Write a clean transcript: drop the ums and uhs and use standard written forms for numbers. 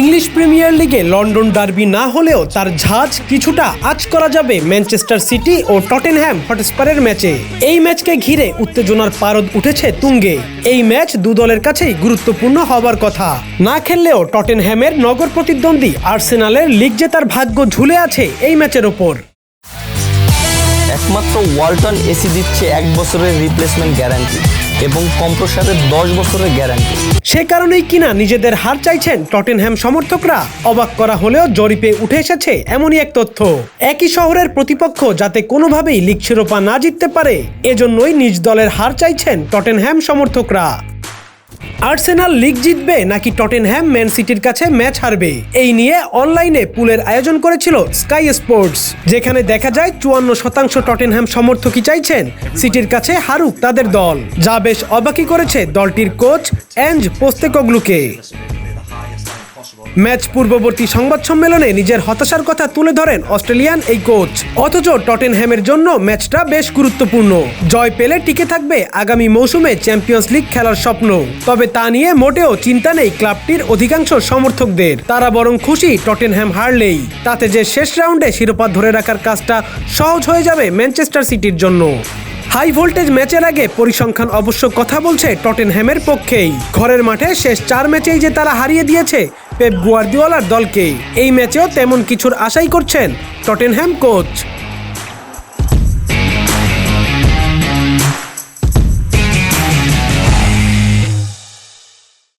English premier লিগে London derby না হলেও তার ঝাঁজ কিছুটা আঁচ করা যাবে ম্যানচেস্টার সিটি ও টটেনহ্যাম হটস্পারের ম্যাচে। এই ম্যাচকে ঘিরে উত্তেজনার পারদ উঠেছে তুঙ্গে। এই ম্যাচ দু দলের কাছেই গুরুত্বপূর্ণ হবার কথা। না খেললেও টটেনহ্যামের নগর প্রতিদ্বন্দ্বী আর্সেনালের লিগ জেতার ভাগ্য ঝুলে আছে এই ম্যাচের ওপর। একমাত্র ওয়ালটন এসি দিচ্ছে 1 বছরের রিপ্লেসমেন্ট গ্যারান্টি এবং কম্প্রেসারের 10 বছরের গ্যারান্টি। সে কারণেই কিনা নিজেদের হার চাইছেন টটেনহ্যাম সমর্থকরা। অবাক করা হলেও জরিপে উঠে এসেছে এমনই এক তথ্য। একই শহরের প্রতিপক্ষ যাতে কোনোভাবেই লিগ শিরোপা না জিততে পারে, এজন্যই নিজ দলের হার চাইছেন টটেনহ্যাম সমর্থকরা। আর্সেনাল লিগ জিতবে নাকি টটেনহ্যাম ম্যান সিটির কাছে ম্যাচ হারবে, এই নিয়ে অনলাইনে পুলের আয়োজন করেছিল স্কাই স্পোর্টস, যেখানে দেখা যায় 54% টটেনহ্যাম সমর্থকই চাইছেন সিটির কাছে হারুক তাদের দল, যা বেশ অবাকই করেছে দলটির কোচ এঞ্জ পোস্তেকোগ্লুকে। ম্যাচ পূর্ববর্তী সংবাদ সম্মেলনে নিজের হতাশার কথা তুলে ধরেন অস্ট্রেলিয়ান এই কোচ। অথচ টটেনহ্যামের জন্য ম্যাচটা বেশ গুরুত্বপূর্ণ। জয় পেলে টিকে থাকবে আগামী মৌসুমে চ্যাম্পিয়ন্স লিগ খেলার স্বপ্ন। তবে তা নিয়ে মোটেও চিন্তা নেই ক্লাবটির অধিকাংশ সমর্থকদের। তারা বরং খুশি টটেনহ্যাম হারলেই, তাতে যে শেষ রাউন্ডে শিরোপা ধরে রাখার কাজটা সহজ হয়ে যাবে ম্যানচেস্টার সিটির জন্য। হাই ভোল্টেজ ম্যাচের আগে পরিসংখ্যান অবশ্য কথা বলছে টটেনহ্যামের পক্ষেই। ঘরের মাঠে শেষ 4 ম্যাচেই যে তারা হারিয়ে দিয়েছে পেপ গুয়ার্দিওলার দলকে, এই ম্যাচেও তেমন কিছুর আশাই করছেন টটেনহ্যাম কোচ।